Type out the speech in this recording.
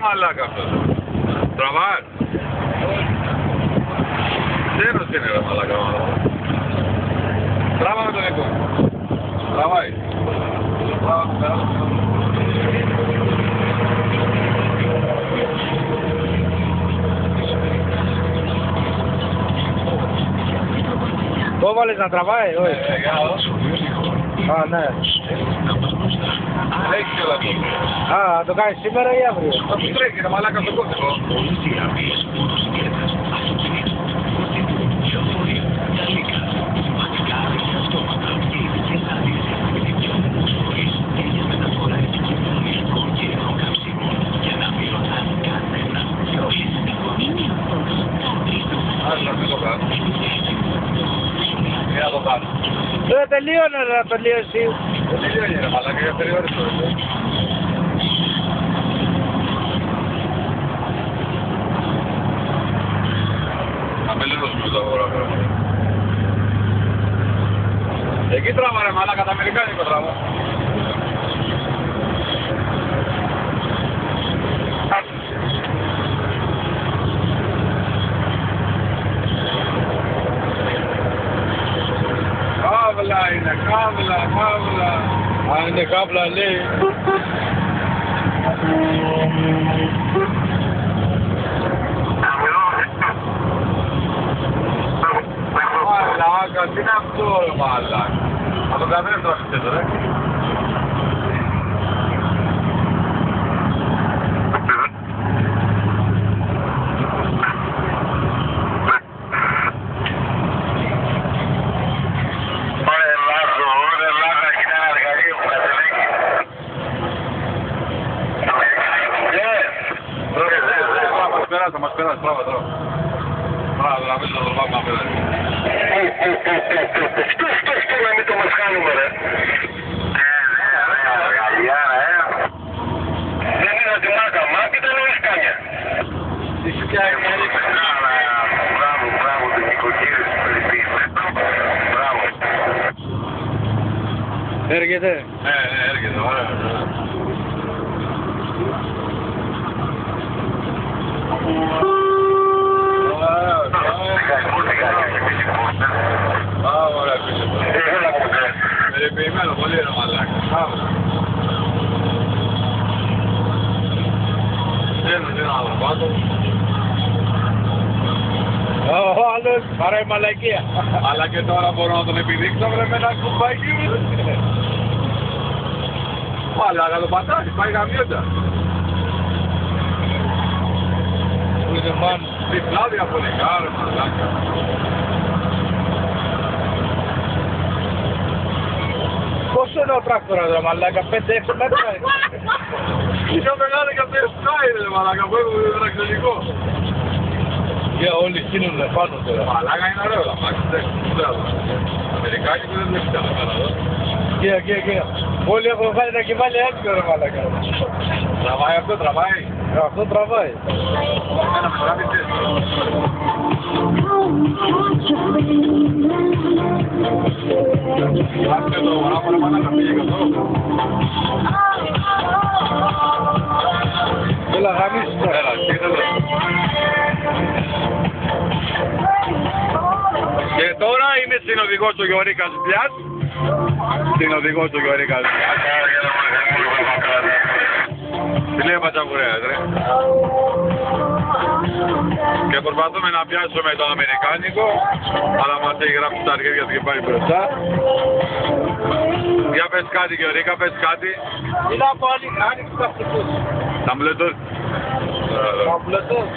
μαλάκα αυτό. Τραβάς. Τέρος είναι ρε μαλάκα. Τράβα με τον δικό. Τραβάει. Το βάλες να τραβάει, όχι. Α, ναι. Έχει και όλα αυτό. Α, το κάνεις σήμερα ή αύριο? Θα του τρέχει ρε μαλάκα στο κόκκινο. Τελείωνε να τελείωσει. Δεν τελειώνει ρε μαλάκα, για περιόριστο ρε. Αμελίνος μου τα αγορά πέρα. Εκεί τράβα ρε μαλάκα, τα αμερικάνικο τράβα. Καύλα είναι, καύλα, καύλα. Αν είναι καύλα λέει. Μαλάκα, τι είναι αυτό ρε μαλάκα. Θα τον κατρέψω τραβητσέ τώρα. Θα μας περάσει, τράβα, τράβα. Μπράβο, να μην το πάμε να περάσει. Αυτό να μην το μας κάνουμε ρε. Δεν είναι τη μάκα, μάκα ήταν η σκάνια. Τι σου πιάει μια νύχτα. Μπράβο, την νοικοκύρες του Φιλιππίνου. Μπράβο. Έρχεται. Ναι, έρχεται, ωραία. Ωραία, πίσω. Περιποιημένο, πολύ ρε μαλάκα. Δεν άλλο πάνω. Ο άλλος παρά η μαλακία. Αλλά και τώρα μπορώ να τον επιδείξω βρε με ένα κουμπάκι μου. Μαλάκα το πατάκι, πάει γαμιόντα. Είναι μαν. Διπλά διαφορικά ρε μαλάκα. Πόσο είναι ο τράκτορας ρε μαλάκα, 5-6 μέτρα. Πιο μεγάλο και από το Sky ρε μαλάκα, που έχουμε το τρακτορικό. Για όλοι στείλουνε πάνω τώρα. Μαλάκα είναι ωραίο τα μάξι, Αμερικάνικο δεν το έχει καλά εδώ. Κοίτα. Όλοι έχουν βάλει ένα κεφάλι έντυπο ρε μαλάκα. Τραβάει αυτό, τραβάει. Αυτό τραβάει. Εμένα με τράβησε. Άφησε το παράφορα πάνω να πήγε εδώ. Έλα γαμίσεις τώρα. Έλα, κοίτατε. Και τώρα είναι συνοδηγός ο Γιωρίκας Πλιάς. Συνοδηγός ο Γιωρίκας Πλιάς. Τι λέει πατσαβουρέας ρε. Και προσπαθούμε να πιάσουμε το αμερικάνικο, αλλά μας έχει γράψει τα αρχίδια του και πάει μπροστά. Για πες κάτι Γιωρίκα, πες κάτι. Είναι από άνοιξη ταυτικούς. Τα μπλετούς. Τα μπλετούς.